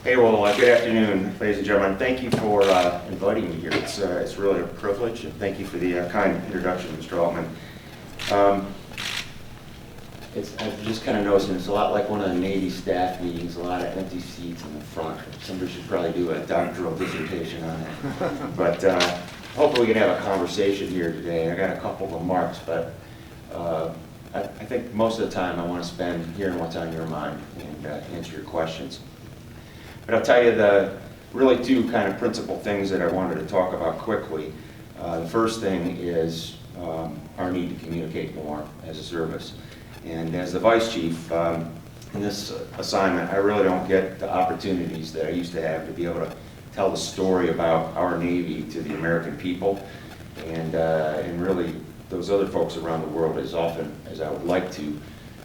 Hey, well, good afternoon, ladies and gentlemen. Thank you for inviting me here. It's really a privilege, and thank you for the kind introduction, Mr. Altman. I've just kind of noticed it's a lot like one of the Navy staff meetings, a lot of empty seats in the front. Somebody should probably do a doctoral dissertation on it. But hopefully we can have a conversation here today. I got a couple of remarks, but I think most of the time I want to spend hearing what's on your mind and answer your questions. But I'll tell you the really two kind of principal things that I wanted to talk about quickly. The first thing is our need to communicate more as a service. And as the Vice Chief, in this assignment, I really don't get the opportunities that I used to have to be able to tell the story about our Navy to the American people and really those other folks around the world as often as I would like to.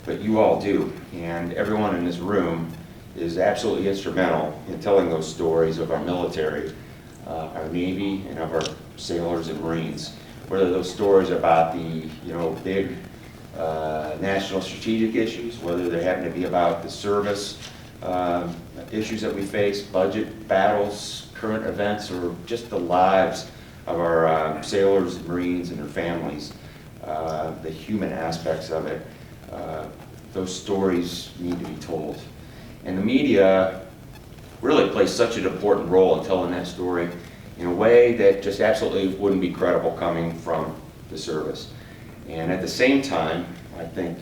But you all do, and everyone in this room is absolutely instrumental in telling those stories of our military, our Navy, and of our sailors and Marines. Whether those stories about the big national strategic issues, whether they happen to be about the service issues that we face, budget battles, current events, or just the lives of our sailors and Marines and their families, the human aspects of it. Those stories need to be told. And the media really plays such an important role in telling that story in a way that just absolutely wouldn't be credible coming from the service. And at the same time, I think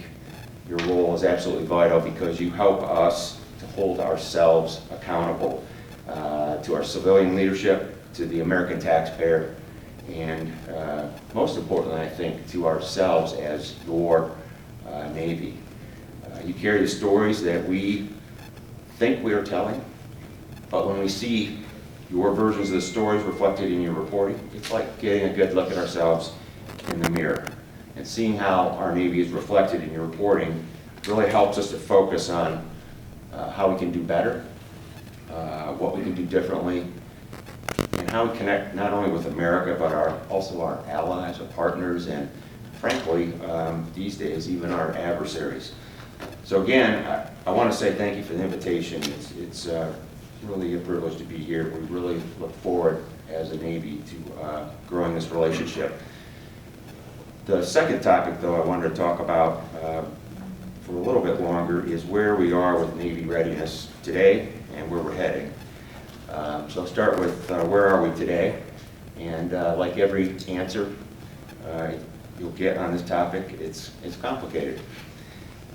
your role is absolutely vital because you help us to hold ourselves accountable to our civilian leadership, to the American taxpayer, and most importantly, I think, to ourselves as your Navy. You carry the stories that we think we are telling, but when we see your versions of the stories reflected in your reporting, it's like getting a good look at ourselves in the mirror. And seeing how our Navy is reflected in your reporting really helps us to focus on how we can do better, what we can do differently, and how we connect not only with America, but also our allies, our partners, and frankly, these days, even our adversaries. So again, I want to say thank you for the invitation. It's really a privilege to be here. We really look forward as a Navy to growing this relationship. The second topic, though, I wanted to talk about for a little bit longer is where we are with Navy readiness today and where we're heading. So I'll start with where are we today? And like every answer you'll get on this topic, it's complicated.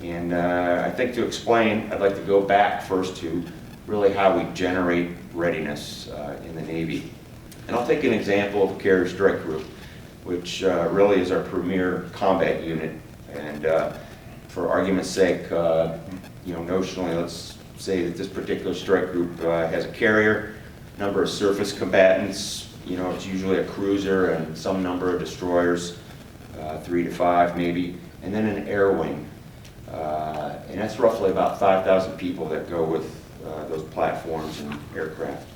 And I think to explain, I'd like to go back first to really how we generate readiness in the Navy. And I'll take an example of a carrier strike group, which really is our premier combat unit. And for argument's sake, notionally, let's say that this particular strike group has a carrier, number of surface combatants, it's usually a cruiser and some number of destroyers, 3 to 5 maybe, and then an air wing. And that's roughly about 5,000 people that go with those platforms and aircraft.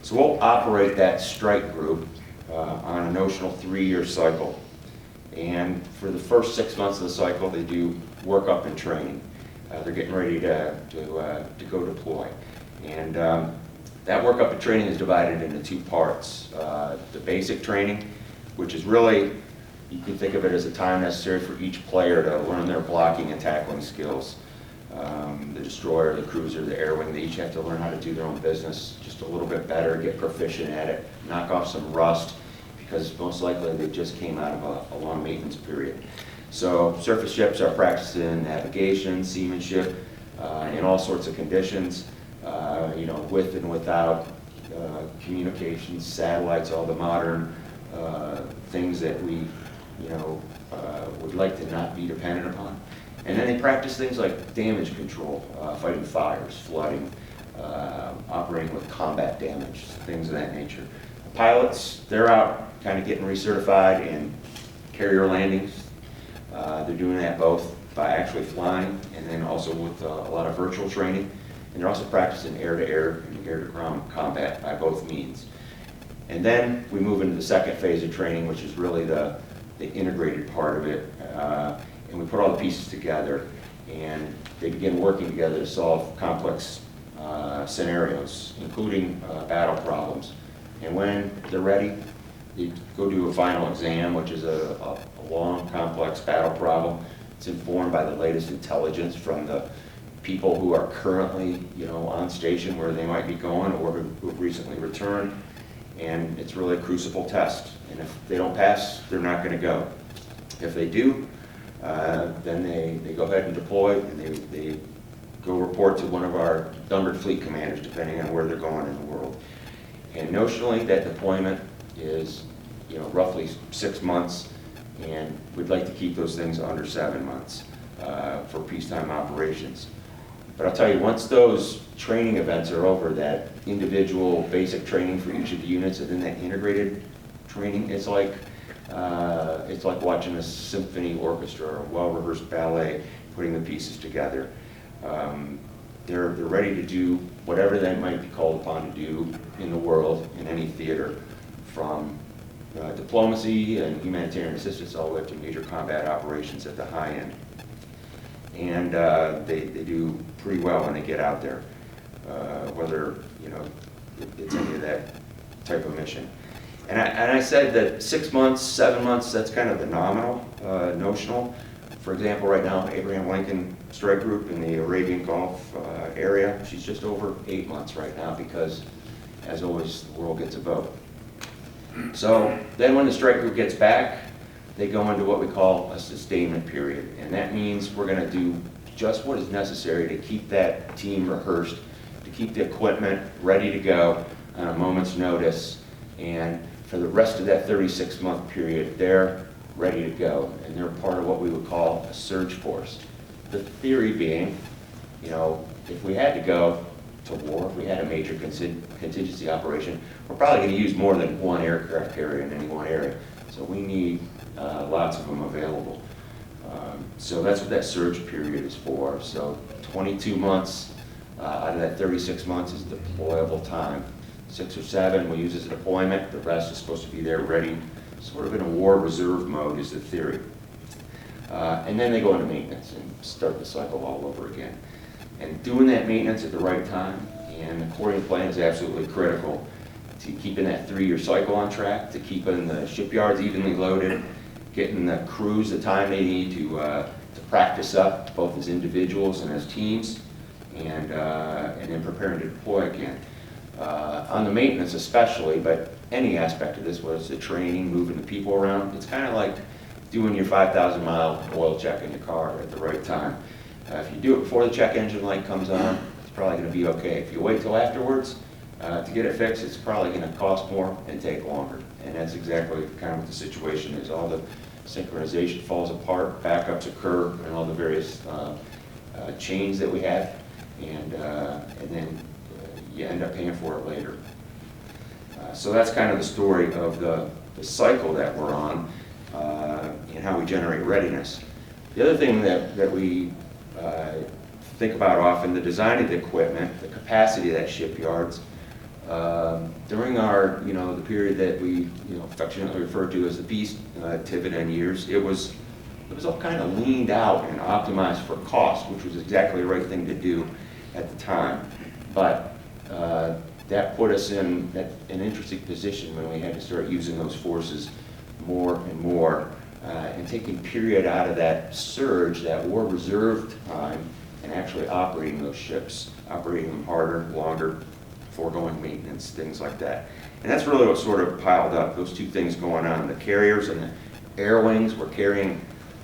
So we'll operate that strike group on a notional 3-year cycle. And for the first 6 months of the cycle, they do workup and training. They're getting ready to go deploy. And that workup and training is divided into 2 parts. The basic training, which is really, you can think of it as the time necessary for each player to learn their blocking and tackling skills. The destroyer, the cruiser, the air wing, they each have to learn how to do their own business just a little bit better, get proficient at it, knock off some rust, because most likely they just came out of a long maintenance period. So surface ships are practicing navigation, seamanship, in all sorts of conditions, with and without communications, satellites, all the modern things that we would like to not be dependent upon. And then they practice things like damage control, fighting fires, flooding, operating with combat damage, things of that nature. Pilots, they're out kind of getting recertified in carrier landings. They're doing that both by actually flying and then also with a lot of virtual training. And they're also practicing air-to-air and air-to-ground combat by both means. And then we move into the second phase of training, which is really the integrated part of it. And we put all the pieces together, and they begin working together to solve complex scenarios, including battle problems. And when they're ready, they go do a final exam, which is a long, complex battle problem. It's informed by the latest intelligence from the people who are currently, on station where they might be going or who have recently returned. And it's really a crucible test. And if they don't pass, they're not going to go. If they do, then they go ahead and deploy, and they go report to one of our numbered fleet commanders, depending on where they're going in the world. And notionally, that deployment is, roughly 6 months, and we'd like to keep those things under 7 months for peacetime operations. But I'll tell you, once those training events are over, that individual basic training for each of the units, and then that integrated training, it's like watching a symphony orchestra or a well-rehearsed ballet, putting the pieces together. They're ready to do whatever they might be called upon to do in the world, in any theater, from diplomacy and humanitarian assistance all the way up to major combat operations at the high end. And they do pretty well when they get out there, whether it's any of that type of mission. And I said that 6 months, 7 months, that's kind of the notional. For example, right now, Abraham Lincoln Strike Group in the Arabian Gulf area, she's just over 8 months right now because, as always, the world gets a vote. So then when the strike group gets back, they go into what we call a sustainment period. And that means we're going to do just what is necessary to keep that team rehearsed, to keep the equipment ready to go on a moment's notice. And for the rest of that 36-month period, they're ready to go. And they're part of what we would call a surge force. The theory being, if we had to go to war, if we had a major contingency operation, we're probably going to use more than one aircraft carrier in any one area. So we need lots of them available. So that's what that surge period is for. So 22 months out of that 36 months is deployable time. 6 or 7 we use as a deployment. The rest is supposed to be there ready, sort of in a war reserve mode is the theory. And then they go into maintenance and start the cycle all over again. And doing that maintenance at the right time and according to plan is absolutely critical to keeping that 3-year cycle on track, to keeping the shipyards evenly loaded, getting the crews the time they need to practice up, both as individuals and as teams, and then preparing to deploy again. On the maintenance especially, but any aspect of this, whether it's the training, moving the people around, it's kind of like doing your 5,000-mile oil check in your car at the right time. If you do it before the check engine light comes on, it's probably going to be okay. If you wait till afterwards to get it fixed, it's probably going to cost more and take longer. And that's exactly kind of what the situation is. All the synchronization falls apart, backups occur, and all the various chains that we have, and then you end up paying for it later. So that's kind of the story of the cycle that we're on and how we generate readiness. The other thing that we think about often, the design of the equipment, the capacity of that shipyards. During our, the period that we, affectionately refer to as the peace dividend years, it was all kind of leaned out and optimized for cost, which was exactly the right thing to do at the time. But that put us in an interesting position when we had to start using those forces more and more and taking period out of that surge, that war reserve time, and actually operating those ships, operating them harder, longer, foregoing maintenance, things like that. And that's really what sort of piled up, those two things going on. The carriers and the air wings were carrying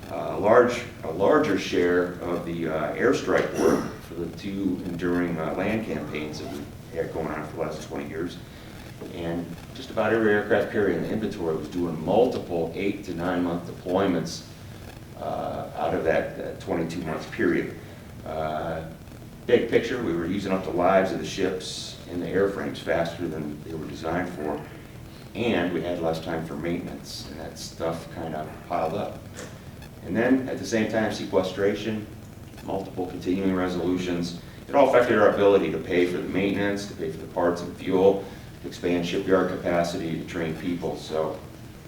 a larger share of the airstrike work for the 2 enduring land campaigns that we had going on for the last 20 years. And just about every aircraft carrier in the inventory was doing multiple 8 to 9 month deployments out of that 22-month period. Big picture, we were using up the lives of the ships and the airframes faster than they were designed for, and we had less time for maintenance, and that stuff kind of piled up. And then, at the same time, sequestration, multiple continuing resolutions. It all affected our ability to pay for the maintenance, to pay for the parts and fuel, to expand shipyard capacity, to train people. So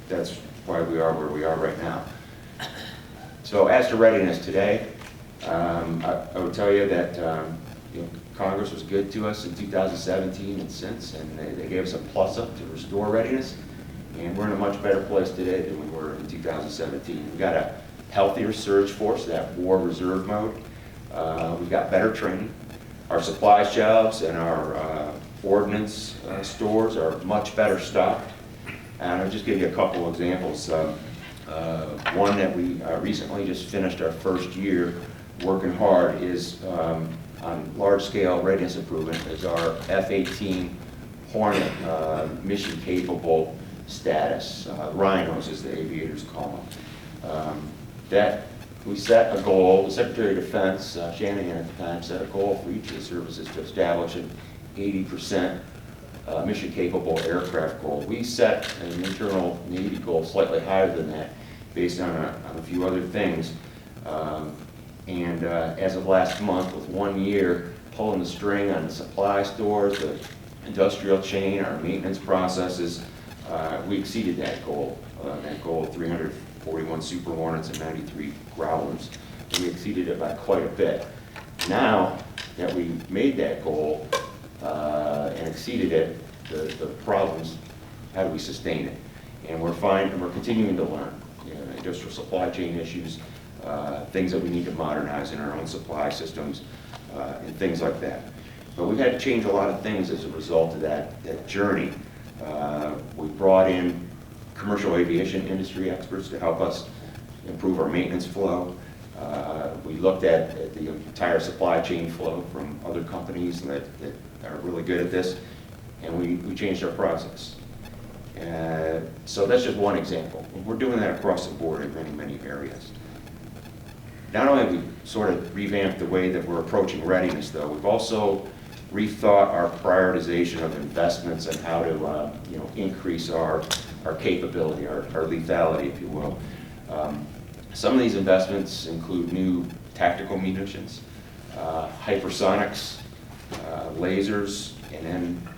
that's why we are where we are right now. So as to readiness today, I would tell you that Congress was good to us in 2017 and since, and they gave us a plus up to restore readiness, and we're in a much better place today than we were in 2017. We've got a healthier surge force, that war reserve mode. We've got better training. Our supply shelves and our ordnance stores are much better stocked. And I'll just give you a couple examples. One that we recently just finished our first year working hard is on large-scale readiness improvement is our F-18 Hornet mission-capable status. Rhinos, as the aviators call them. That we set a goal, the Secretary of Defense, Shanahan at the time, set a goal for each of the services to establish an 80% mission-capable aircraft goal. We set an internal Navy goal slightly higher than that based on a few other things. As of last month, with 1 year pulling the string on the supply stores, the industrial chain, our maintenance processes, we exceeded that goal of 341 Super Hornets and 93 Growlers. We exceeded it by quite a bit. Now that we made that goal and exceeded it, the problems, how do we sustain it? And we're continuing to learn. Industrial supply chain issues, things that we need to modernize in our own supply systems, and things like that. But we've had to change a lot of things as a result of that journey. We brought in commercial aviation industry experts to help us improve our maintenance flow. We looked at the entire supply chain flow from other companies that are really good at this, and we changed our process. So that's just one example. We're doing that across the board in many, many areas. Not only have we sort of revamped the way that we're approaching readiness, though, we've also rethought our prioritization of investments and how to increase our capability, our lethality, if you will. Some of these investments include new tactical munitions, hypersonics, lasers, and then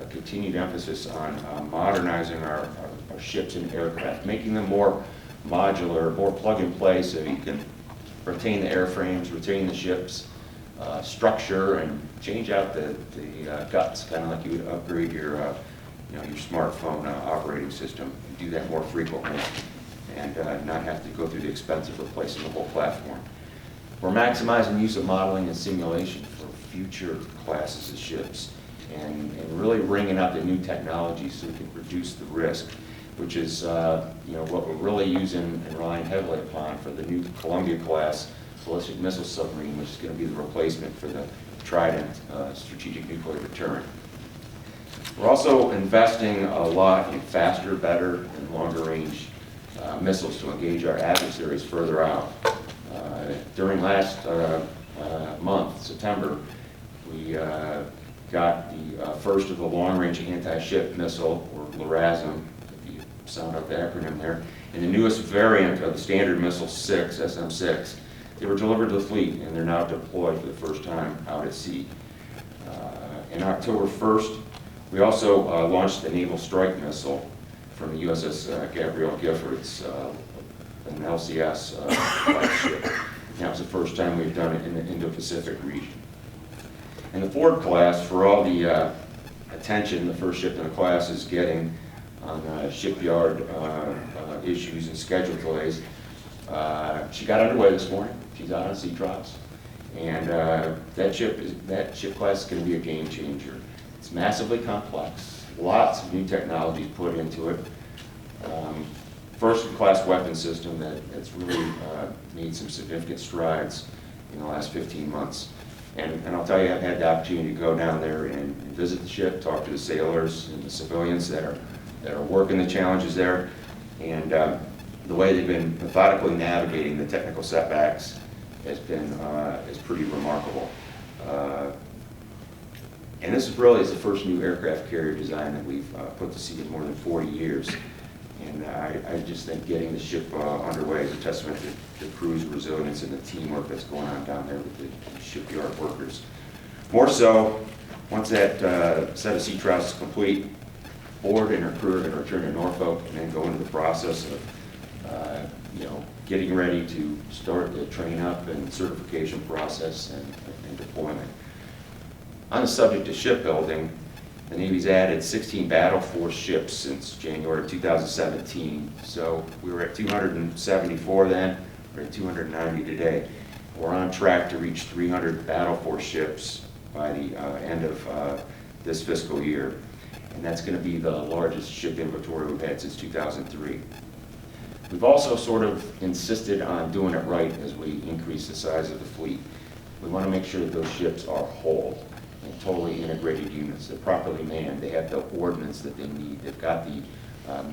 a continued emphasis on modernizing our ships and aircraft, making them more modular, more plug-and-play, so you can retain the airframes, retain the ships, structure, and change out the guts, kind of like you would upgrade your smartphone operating system. You do that more frequently and not have to go through the expense of replacing the whole platform. We're maximizing use of modeling and simulation for future classes of ships and really bringing out the new technologies so we can reduce the risk, which is what we're really using and relying heavily upon for the new Columbia-class ballistic missile submarine, which is going to be the replacement for the Trident strategic nuclear deterrent. We're also investing a lot in faster, better, and longer-range missiles to engage our adversaries further out. During last month, September, we got the first of the long-range anti-ship missile, or LRASM, if you sound out the acronym there, and the newest variant of the Standard Missile 6, SM-6. They were delivered to the fleet, and they're now deployed for the first time out at sea. In October 1st, we also launched the Naval Strike Missile from the USS Gabrielle Giffords, an LCS flagship. That was the first time we've done it in the Indo-Pacific region. And the Ford class, for all the attention the first ship in the class is getting on shipyard issues and schedule delays, she got underway this morning. She's out on sea trials. And that ship class is going to be a game changer. It's massively complex, lots of new technologies put into it. First-in-class weapon system that's really made some significant strides in the last 15 months. And I'll tell you, I've had the opportunity to go down there and visit the ship, talk to the sailors and the civilians that are working the challenges there. And the way they've been methodically navigating the technical setbacks has been is pretty remarkable. And this is the first new aircraft carrier design that we've put to sea in more than 40 years. And I just think getting the ship underway is a testament to crew's resilience and the teamwork that's going on down there with the shipyard workers. More so, once that set of sea trials is complete, Ford and her crew are going to return to Norfolk and then go into the process of getting ready to start the train up and certification process and deployment. On the subject of shipbuilding, the Navy's added 16 battle force ships since January of 2017. So we were at 274 then, we're at 290 today. We're on track to reach 300 battle force ships by the end of this fiscal year. And that's going to be the largest ship inventory we've had since 2003. We've also sort of insisted on doing it right as we increase the size of the fleet. We want to make sure that those ships are whole and totally integrated units. They're properly manned. They have the ordnance that they need. They've got the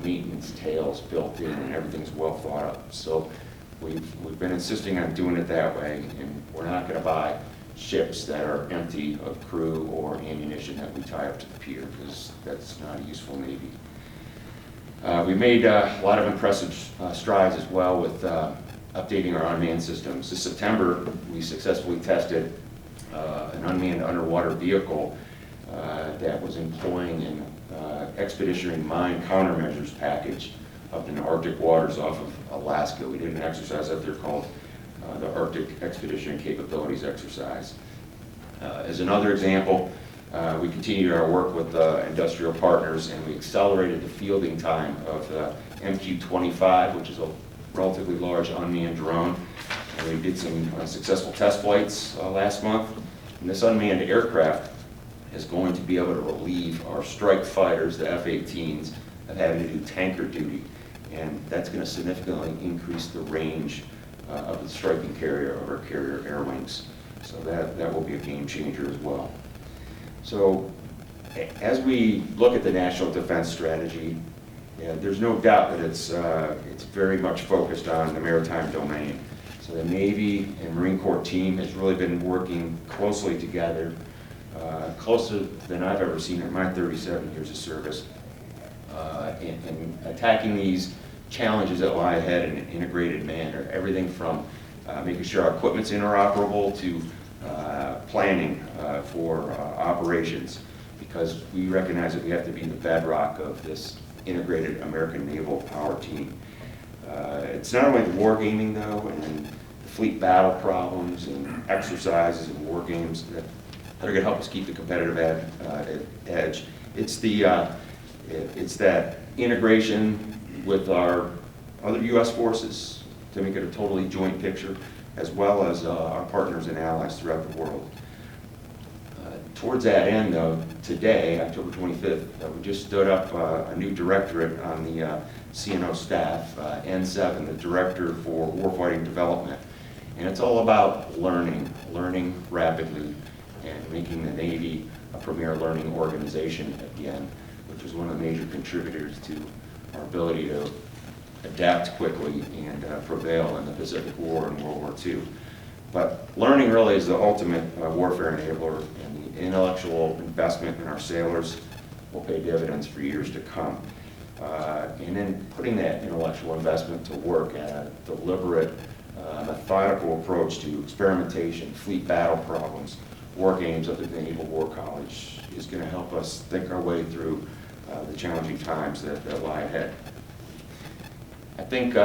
maintenance tails built in, and everything's well thought out. So we've been insisting on doing it that way, and we're not going to buy ships that are empty of crew or ammunition that we tie up to the pier, because that's not a useful Navy. We made a lot of impressive strides as well with updating our unmanned systems. This September, we successfully tested an unmanned underwater vehicle that was employing an expeditionary mine countermeasures package up in the Arctic waters off of Alaska. We did an exercise up there called the Arctic Expedition Capabilities Exercise. As another example, we continued our work with industrial partners, and we accelerated the fielding time of the MQ-25, which is a relatively large unmanned drone. And we did some successful test flights last month. And this unmanned aircraft is going to be able to relieve our strike fighters, the F-18s, of having to do tanker duty. And that's going to significantly increase the range of the striking carrier of our carrier air wings. So that will be a game changer as well. So as we look at the National Defense Strategy, there's no doubt that it's very much focused on the maritime domain. So the Navy and Marine Corps team has really been working closely together, closer than I've ever seen in my 37 years of service, in attacking these challenges that lie ahead in an integrated manner. Everything from making sure our equipment's interoperable to planning for operations, because we recognize that we have to be the bedrock of this integrated American naval power team. It's not only the wargaming though, and the fleet battle problems and exercises and war games that are going to help us keep the competitive edge. It's that integration with our other U.S. forces to make it a totally joint picture, as well as our partners and allies throughout the world. Towards that end, though, today, October 25th, we just stood up a new directorate on the CNO staff, N7, the Director for Warfighting Development. And it's all about learning rapidly, and making the Navy a premier learning organization again, which is one of the major contributors to our ability to adapt quickly and prevail in the Pacific War and World War II. But learning really is the ultimate warfare enabler, and the intellectual investment in our sailors will pay dividends for years to come. And then putting that intellectual investment to work at a deliberate, methodical approach to experimentation, fleet battle problems, war games up at the Naval War College is going to help us think our way through the challenging times that lie ahead. I think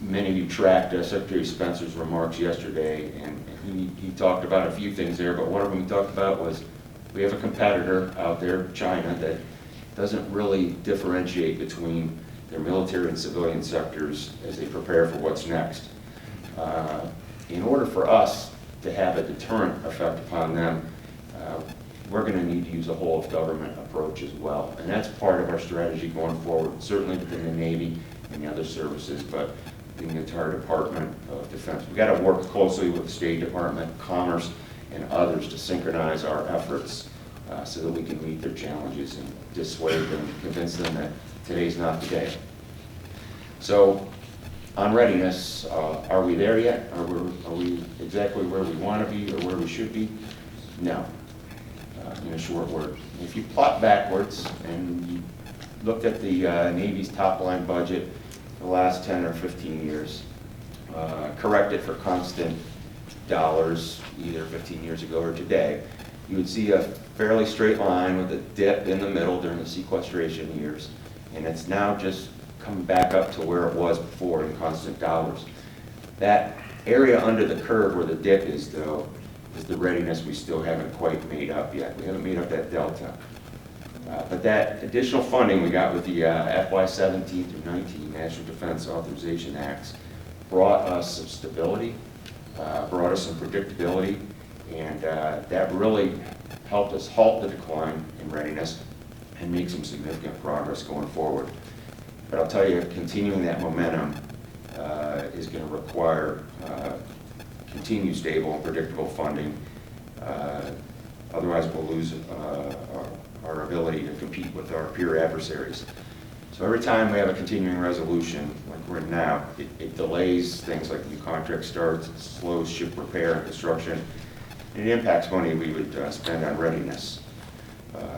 many of you tracked Secretary Spencer's remarks yesterday, and he talked about a few things there, but one of them he talked about was we have a competitor out there, China, that doesn't really differentiate between their military and civilian sectors as they prepare for what's next. In order for us to have a deterrent effect upon them, we're going to need to use a whole of government approach as well. And that's part of our strategy going forward, certainly within the Navy and the other services, but in the entire Department of Defense. We've got to work closely with the State Department, Commerce, and others to synchronize our efforts so that we can meet their challenges and dissuade them, convince them that today's not the day. So, on readiness, are we there yet? Are we exactly where we want to be or where we should be? No, in a short word. If you plot backwards and you looked at the Navy's top-line budget the last 10 or 15 years, correct it for constant dollars, either 15 years ago or today, you would see a fairly straight line with a dip in the middle during the sequestration years, and it's now just come back up to where it was before in constant dollars. That area under the curve where the dip is, though, is the readiness we still haven't quite made up yet. We haven't made up that delta. But that additional funding we got with the FY 17 through 19 National Defense Authorization Acts brought us some stability, brought us some predictability, and that really helped us halt the decline in readiness and make some significant progress going forward. But I'll tell you, continuing that momentum is going to require continued stable and predictable funding. Otherwise, we'll lose our ability to compete with our peer adversaries. So every time we have a continuing resolution, like we're in now, it delays things like new contract starts, it slows ship repair and construction, and it impacts money we would spend on readiness.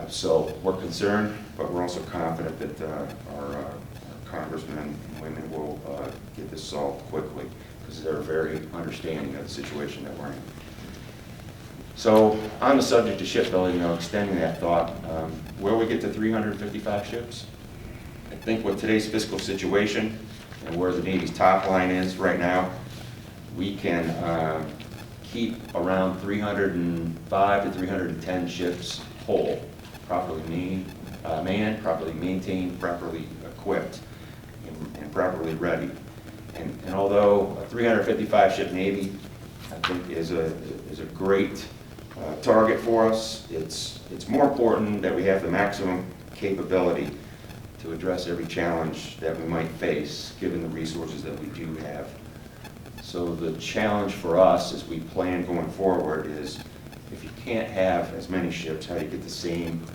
So we're concerned, but we're also confident that our congressmen and women will get this solved quickly, because they're very understanding of the situation that we're in. So on the subject of shipbuilding, extending that thought, will we get to 355 ships? I think with today's fiscal situation and where the Navy's top line is right now, we can keep around 305 to 310 ships whole, properly manned, properly maintained, properly equipped, and properly ready. And although a 355 ship Navy, I think, is a great target for us, it's more important that we have the maximum capability to address every challenge that we might face, given the resources that we do have. So the challenge for us as we plan going forward is, if you can't have as many ships, how do you get the same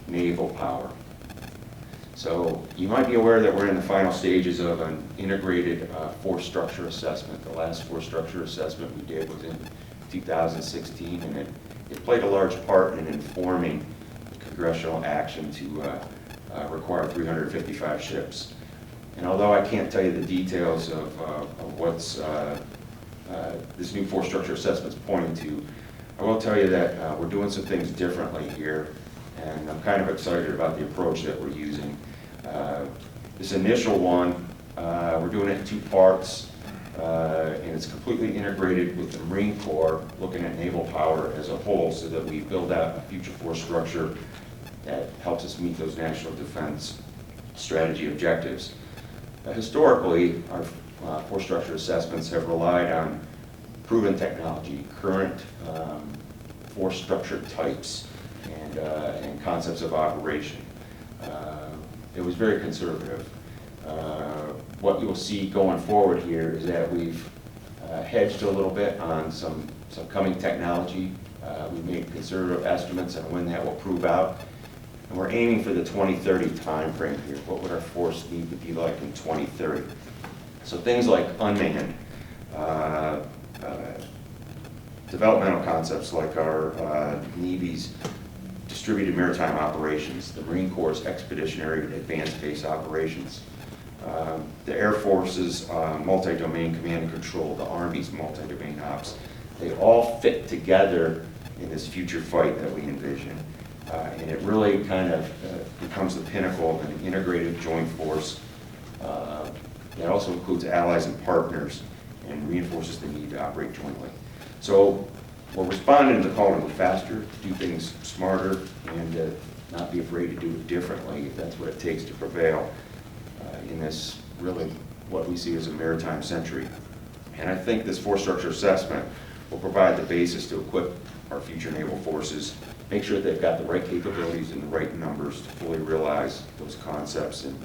naval power? So you might be aware that we're in the final stages of an integrated force structure assessment. The last force structure assessment we did was in 2016, and it played a large part in informing the congressional action to require 355 ships. And although I can't tell you the details of what's this new force structure assessment's pointing to, I will tell you that we're doing some things differently here, and I'm kind of excited about the approach that we're using. This initial one, we're doing it in two parts, and it's completely integrated with the Marine Corps, looking at naval power as a whole, so that we build out a future force structure that helps us meet those national defense strategy objectives. Historically, our force structure assessments have relied on proven technology, current force structure types, and concepts of operation. It was very conservative. What you'll see going forward here is that we've hedged a little bit on some coming technology. We've made conservative estimates on when that will prove out. And we're aiming for the 2030 time frame here. What would our force need to be like in 2030? So things like unmanned, developmental concepts like our Navy's distributed maritime operations, the Marine Corps' expeditionary advanced base operations, the Air Force's multi-domain command and control, the Army's multi-domain ops. They all fit together in this future fight that we envision. And it really kind of becomes the pinnacle of an integrated joint force that also includes allies and partners and reinforces the need to operate jointly. So we're responding to the call to move faster, to do things smarter, and not be afraid to do it differently if that's what it takes to prevail in this really what we see as a maritime century. And I think this force structure assessment will provide the basis to equip our future naval forces, make sure they've got the right capabilities and the right numbers to fully realize those concepts and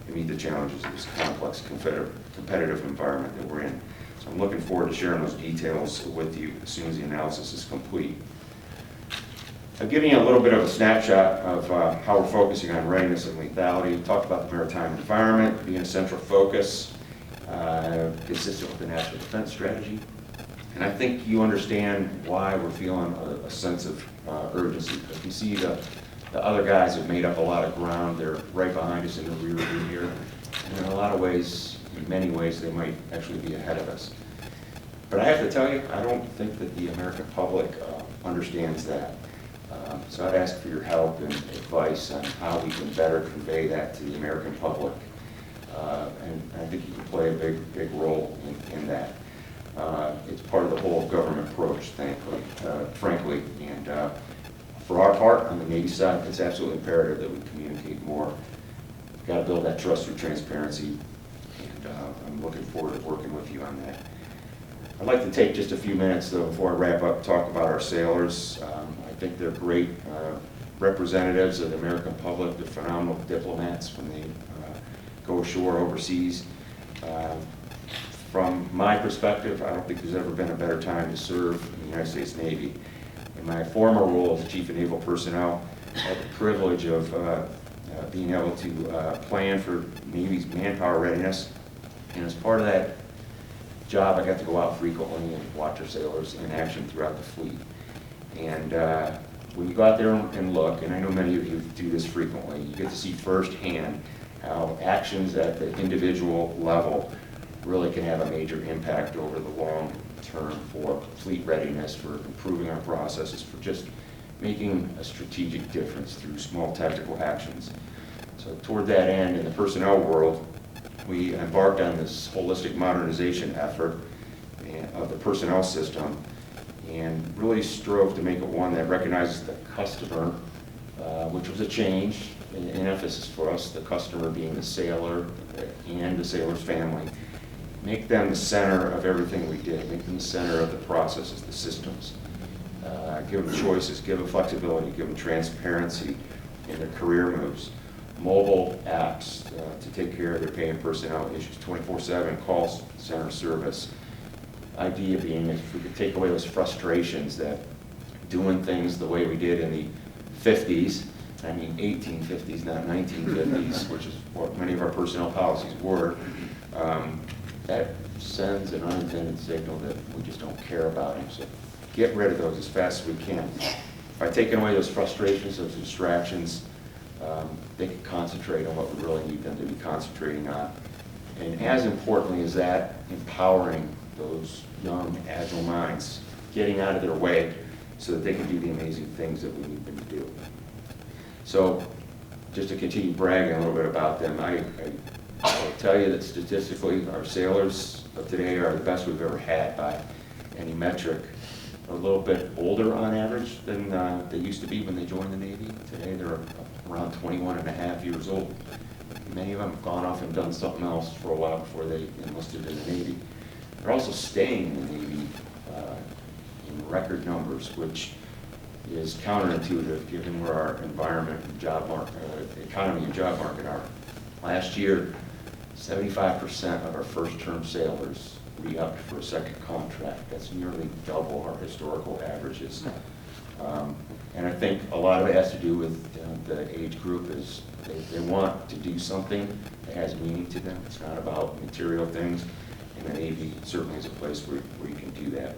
meet the challenges of this complex competitive environment that we're in. So I'm looking forward to sharing those details with you as soon as the analysis is complete. I've given you a little bit of a snapshot of how we're focusing on readiness and lethality. We talked about the maritime environment being a central focus, consistent with the national defense strategy. And I think you understand why we're feeling a sense of urgency. Because you see the other guys have made up a lot of ground. They're right behind us in the rear view here. And in a lot of ways, in many ways, they might actually be ahead of us. But I have to tell you, I don't think that the American public understands that. So I'd ask for your help and advice on how we can better convey that to the American public. And I think you can play a big role in that. It's part of the whole government approach, frankly. And for our part, on the Navy side, it's absolutely imperative that we communicate more. We've got to build that trust through transparency, and I'm looking forward to working with you on that. I'd like to take just a few minutes, though, before I wrap up, talk about our sailors. I think they're great representatives of the American public. They're phenomenal diplomats when they go ashore overseas. From my perspective, I don't think there's ever been a better time to serve in the United States Navy. In my former role as Chief of Naval Personnel, I had the privilege of being able to plan for Navy's manpower readiness. And as part of that job, I got to go out frequently and watch our sailors in action throughout the fleet. And when you go out there and look, and I know many of you do this frequently, you get to see firsthand how actions at the individual level really can have a major impact over the long term for fleet readiness, for improving our processes, for just making a strategic difference through small tactical actions. So toward that end, in the personnel world, we embarked on this holistic modernization effort of the personnel system and really strove to make it one that recognizes the customer, which was a change in emphasis for us, the customer being the sailor and the sailor's family. Make them the center of everything we did, make them the center of the processes, the systems. Give them choices, give them flexibility, give them transparency in their career moves. Mobile apps to take care of their pay and personnel issues, 24/7 call center service. Idea being if we could take away those frustrations that doing things the way we did in the 50s, I mean 1850s, not 1950s, which is what many of our personnel policies were, that sends an unintended signal that we just don't care about them. So get rid of those as fast as we can. By taking away those frustrations, those distractions, they can concentrate on what we really need them to be concentrating on. And as importantly as that, empowering those young, agile minds, getting out of their way so that they can do the amazing things that we need them to do. So just to continue bragging a little bit about them, I will tell you that statistically, our sailors of today are the best we've ever had by any metric. A little bit older on average than they used to be when they joined the Navy. Today they're around 21 and a half years old. Many of them have gone off and done something else for a while before they enlisted in the Navy. They're also staying in the Navy in record numbers, which is counterintuitive given where our environment and job market, economy and job market are. Last year, 75% of our first-term sailors re-upped for a second contract. That's nearly double our historical averages. And I think a lot of it has to do with the age group is they want to do something that has meaning to them. It's not about material things, and the Navy certainly is a place where you can do that.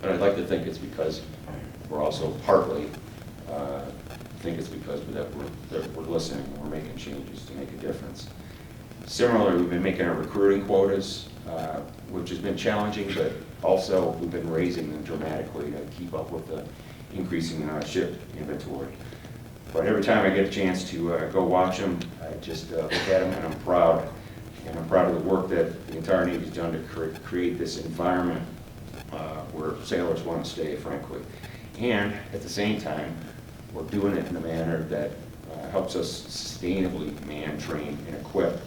But I'd like to think it's because we're also partly think it's because that we're listening and we're making changes to make a difference. Similarly, we've been making our recruiting quotas, which has been challenging, but also we've been raising them dramatically to keep up with the increasing ship inventory. But every time I get a chance to go watch them, I just look at them and I'm proud. And I'm proud of the work that the entire Navy's done to create this environment where sailors want to stay, frankly. And at the same time, we're doing it in a manner that helps us sustainably man, train, and equip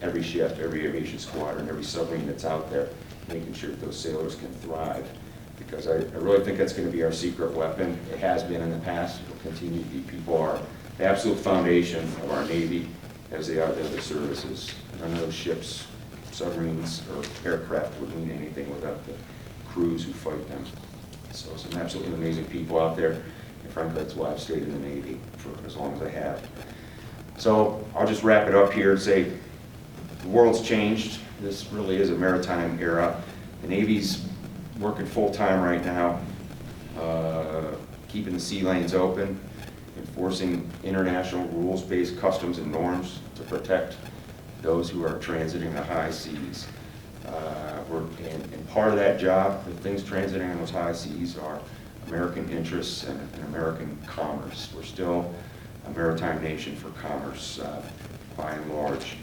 every ship, every aviation squadron, every submarine that's out there, making sure that those sailors can thrive. Because I really think that's going to be our secret weapon. It has been in the past. It will continue to be. People are the absolute foundation of our Navy as they are the other services. None of those ships, submarines, or aircraft would mean anything without the crews who fight them. So some absolutely amazing people out there. And frankly, that's why I've stayed in the Navy for as long as I have. So I'll just wrap it up here and say the world's changed. This really is a maritime era. The Navy's working full-time right now, keeping the sea lanes open, enforcing international rules-based customs and norms to protect those who are transiting the high seas. And part of that job, the things transiting on those high seas are American interests and American commerce. We're still a maritime nation for commerce, by and large.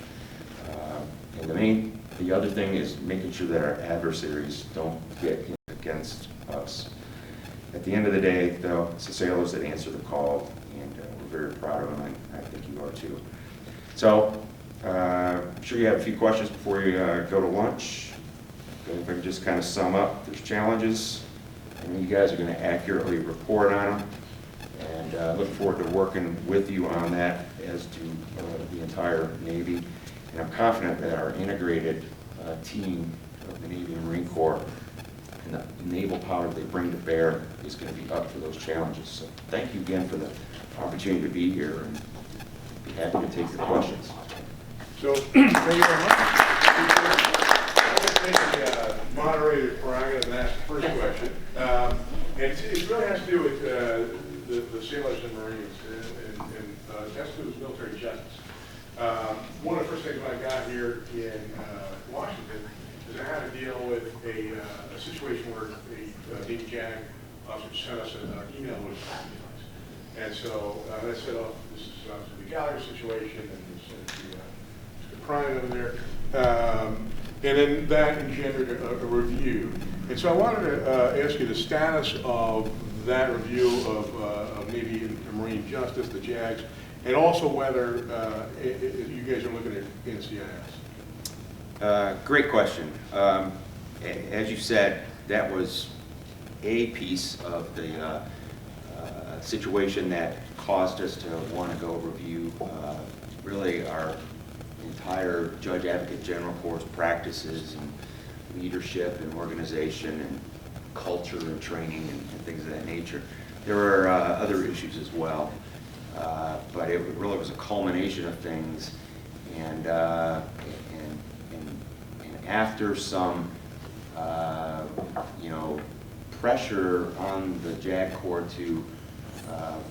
And the other thing is making sure that our adversaries don't get against us. At the end of the day, though, it's the sailors that answer the call, and we're very proud of them, and I think you are too. So, I'm sure you have a few questions before you go to lunch. If I can just kind of sum up, there's challenges, and you guys are going to accurately report on them, and look forward to working with you on that, as do the entire Navy. And I'm confident that our integrated team of the Navy and Marine Corps and the naval power they bring to bear is going to be up for those challenges. So thank you again for the opportunity to be here, and be happy to take your questions. So, thank you very much. I'm going to take the moderator prerogative and ask the first question. And it really has to do with the sailors and Marines, and it has to do with military justice. One of the first things when I got here in Washington is I had to deal with a situation where a Navy JAG officer sent us an email with documents. And so I said, oh, this is obviously the gallery situation, and there's crime in there. And then that engendered a review. And so I wanted to ask you the status of that review of Navy and Marine Justice, the JAGs, and also whether you guys are looking at NCIS. Great question. As you said, that was a piece of the situation that caused us to want to go review really our entire Judge Advocate General Corps' practices and leadership and organization and culture and training and things of that nature. There were other issues as well, but it really was a culmination of things, and after some pressure on the JAG Corps to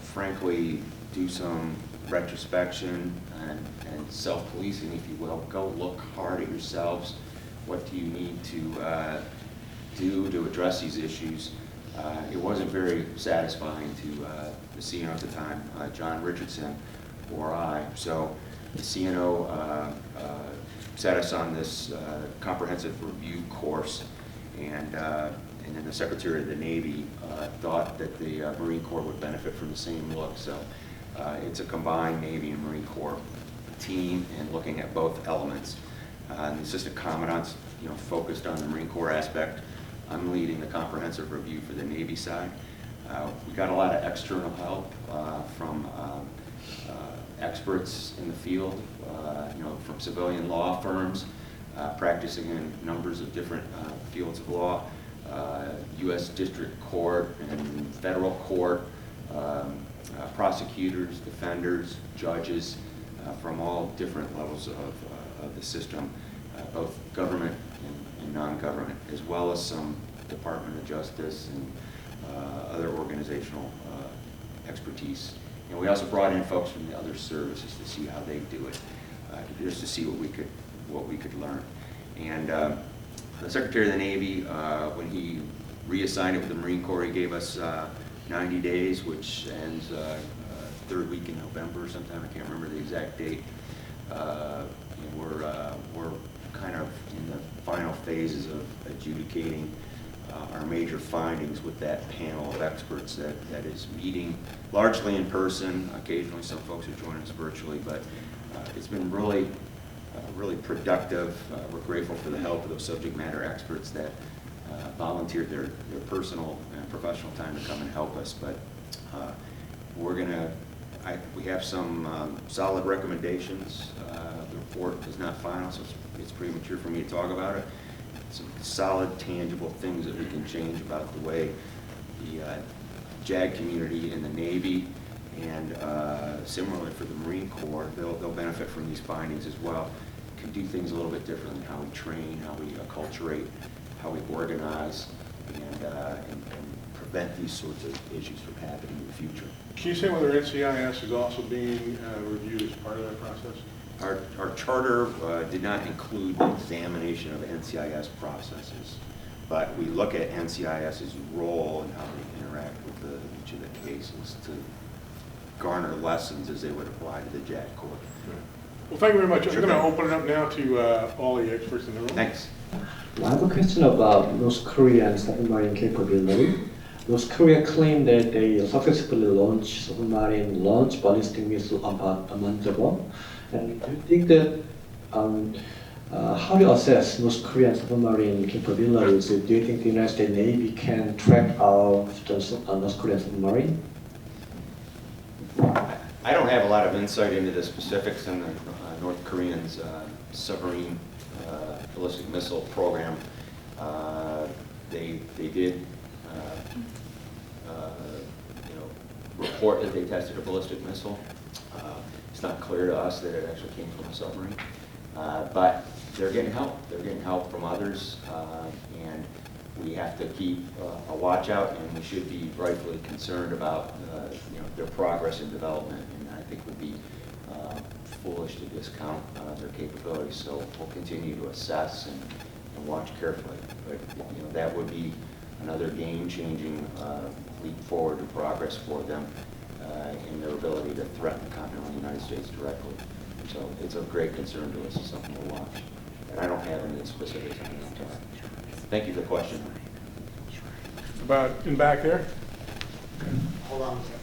frankly do some retrospection and self-policing, if you will. Go look hard at yourselves. What do you need to do to address these issues? It wasn't very satisfying to the CNO at the time, John Richardson, or I. So the CNO set us on this comprehensive review course, and then the Secretary of the Navy thought that the Marine Corps would benefit from the same look. So it's a combined Navy and Marine Corps team, and looking at both elements. And the Assistant Commandant's focused on the Marine Corps aspect. I'm leading the comprehensive review for the Navy side. We got a lot of external help from experts in the field, from civilian law firms, practicing in numbers of different fields of law, U.S. District Court and federal court, prosecutors, defenders, judges, from all different levels of the system, both government and non-government, as well as some Department of Justice and other organizational expertise. And we also brought in folks from the other services to see how they do it, just to see what we could learn. And the Secretary of the Navy, when he reassigned it with the Marine Corps, he gave us 90 days, which ends third week in November sometime. I can't remember the exact date. We're kind of in the final phases of adjudicating our major findings with that panel of experts that is meeting largely in person. Occasionally some folks are joining us virtually, but it's been really productive. We're grateful for the help of those subject matter experts that volunteered their personal and professional time to come and help us. But we have some solid recommendations. The report is not final, so it's premature for me to talk about it. Some solid, tangible things that we can change about the way the JAG community in the Navy, and similarly for the Marine Corps, they'll benefit from these findings as well. Can do things a little bit differently, how we train, how we acculturate, how we organize, and prevent these sorts of issues from happening in the future. Can you say whether NCIS is also being reviewed as part of that process? Our charter did not include the examination of NCIS processes, but we look at NCIS's role and how they interact with each of the cases to garner lessons as they would apply to the JAG Corps. Well, thank you very much. I'm going to open it up now to all the experts in the room. Thanks. I have a question about North Korean submarine capability. North Korea claimed that they successfully launched submarine launch ballistic missile about a month ago. And do you think that, how do you assess North Korean submarine capabilities? Do you think the United States Navy can track out the North Korean submarine? I don't have a lot of insight into the specifics in the North Koreans' submarine ballistic missile program. They did report that they tested a ballistic missile. It's not clear to us that it actually came from a submarine, but they're getting help. They're getting help from others, and we have to keep a watch out, and we should be rightfully concerned about their progress in development. And I think would be foolish to discount their capabilities. So we'll continue to assess and watch carefully. But that would be another game-changing leap forward in progress for them in their ability to threaten the continental United States directly. So it's of great concern to us. It's something to watch. And I don't have any specifics on that. Thank you for the question. About in back there. Hold on a second.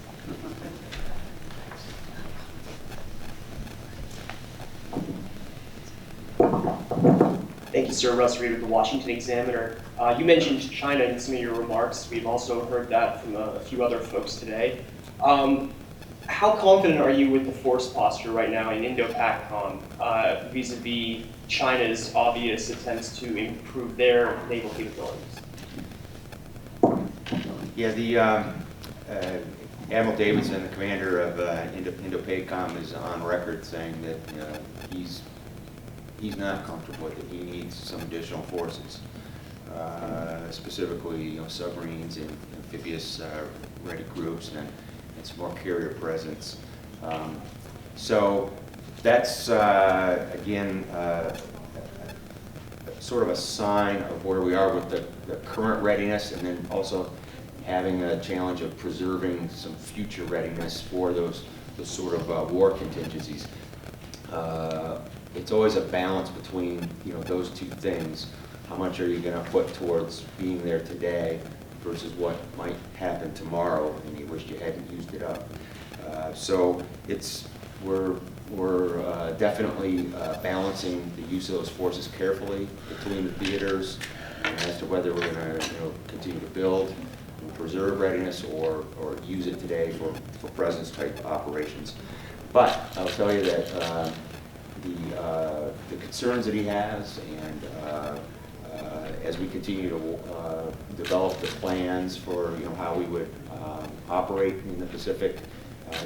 Thank you, sir. Russ Reed with the Washington Examiner. You mentioned China in some of your remarks. We've also heard that from a few other folks today. How confident are you with the force posture right now in Indo-PACOM vis-a-vis China's obvious attempts to improve their naval capabilities? Yeah, the Admiral Davidson, the commander of Indo-PACOM, is on record saying that he's not comfortable with it. He needs some additional forces, specifically submarines and amphibious ready groups and some more carrier presence. So that's again sort of a sign of where we are with the current readiness, and then also having a challenge of preserving some future readiness for those sort of war contingencies. It's always a balance between those two things. How much are you going to put towards being there today versus what might happen tomorrow, and you wished you hadn't used it up. So we're definitely balancing the use of those forces carefully between the theaters as to whether we're going to continue to build and preserve readiness or use it today for presence type operations. But I'll tell you that the concerns that he has, and as we continue to develop the plans for how we would operate in the Pacific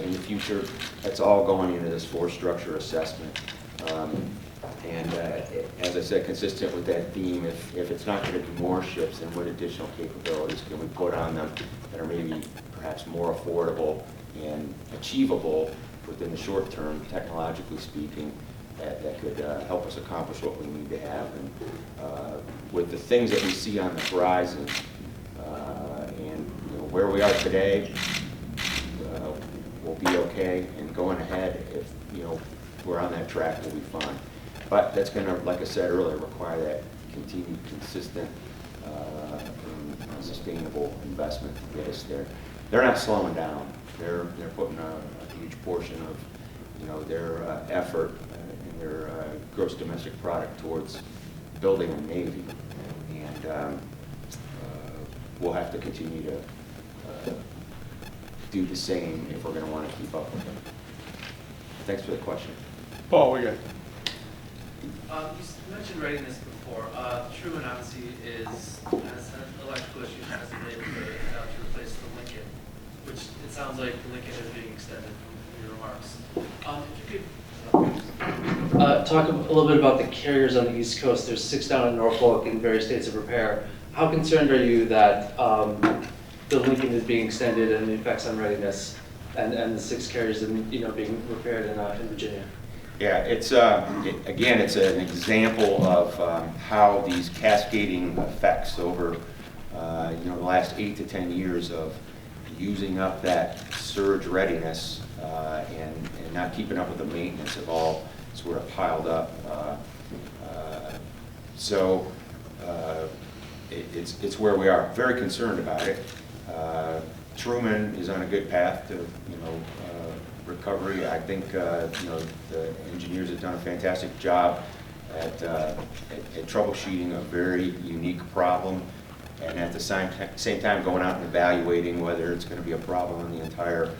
in the future, that's all going into this force structure assessment. And as I said, consistent with that theme, if it's not going to be more ships, then what additional capabilities can we put on them that are maybe perhaps more affordable and achievable within the short term, technologically speaking, that could help us accomplish what we need to have. And with the things that we see on the horizon and where we are today, we'll be okay. And going ahead, if we're on that track, we'll be fine. But that's going to, like I said earlier, require that continued, consistent, and sustainable investment to get us there. They're not slowing down. They're putting a huge portion of their effort and their gross domestic product towards building a Navy, and we'll have to continue to do the same if we're going to want to keep up with them. Thanks for the question. Paul, we got. You mentioned readiness before. Truman obviously has electrical issues, hasn't been able to replace the Lincoln, which it sounds like the Lincoln is being extended from your remarks. If you could talk a little bit about the carriers on the East Coast. There's 6 down in Norfolk in various states of repair. How concerned are you that the Lincoln is being extended and the effects on readiness, and the 6 carriers being repaired in Virginia? Yeah, it's again, it's an example of how these cascading effects over the last 8 to 10 years of using up that surge readiness and not keeping up with the maintenance have all sort of piled up. So it's where we are. Very concerned about it. Truman is on a good path to recovery. I think the engineers have done a fantastic job at troubleshooting a very unique problem, and at the same time going out and evaluating whether it's going to be a problem in the entire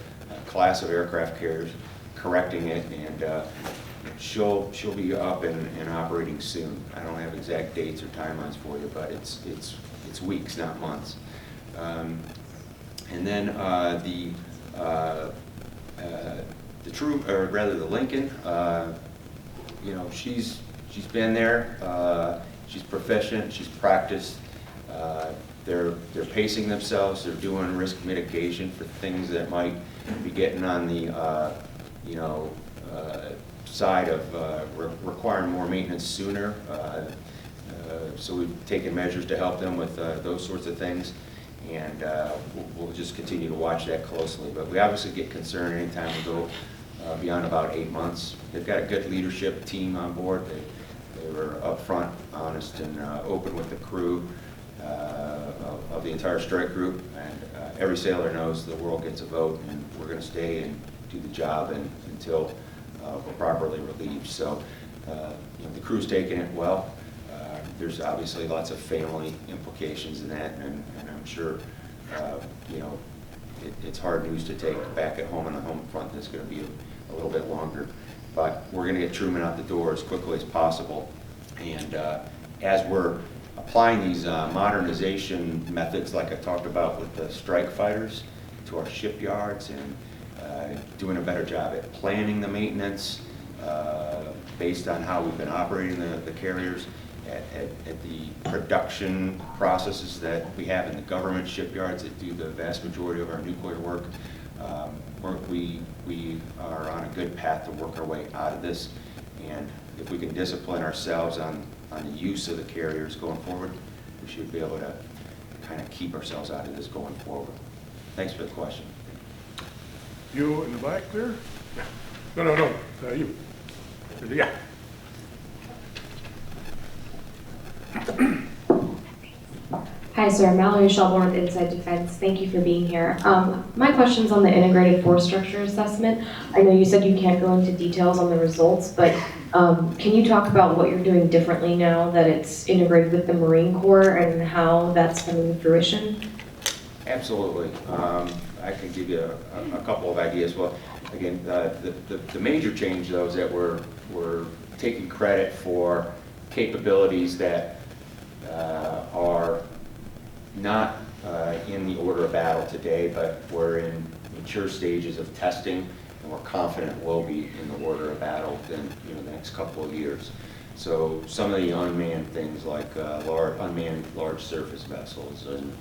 class of aircraft carriers, correcting it, and she'll be up and operating soon. I don't have exact dates or timelines for you, but it's weeks, not months. And then the Lincoln, she's been there. She's proficient. She's practiced. They're pacing themselves. They're doing risk mitigation for things that might be getting on the side of requiring more maintenance sooner. So we've taken measures to help them with those sorts of things, and we'll just continue to watch that closely. But we obviously get concerned anytime we go beyond about 8 months. They've got a good leadership team on board. They were upfront, honest, and open with the crew of the entire strike group, and every sailor knows the world gets a vote, and we're going to stay and do the job until we're properly relieved. So the crew's taking it well. There's obviously lots of family implications in that, and I'm sure it's hard news to take back at home on the home front. That's going to be a little bit longer, but we're going to get Truman out the door as quickly as possible. And as we're applying these modernization methods, like I talked about with the strike fighters, to our shipyards, and doing a better job at planning the maintenance based on how we've been operating the carriers, at the production processes that we have in the government shipyards that do the vast majority of our nuclear work. We are on a good path to work our way out of this, and if we can discipline ourselves on the use of the carriers going forward, we should be able to kind of keep ourselves out of this going forward. Thanks for the question. You in the back there? No, you. Yeah. Hi, sir. Mallory Shelbourne with Inside Defense. Thank you for being here. My question's on the integrated force structure assessment. I know you said you can't go into details on the results, but can you talk about what you're doing differently now that it's integrated with the Marine Corps and how that's coming to fruition? Absolutely. I can give you a couple of ideas. Well, again, the major change, though, is that we're taking credit for capabilities that are not in the order of battle today, but we're in mature stages of testing, and we're confident will be in the order of battle within the next couple of years. So some of the unmanned things like unmanned large surface vessels and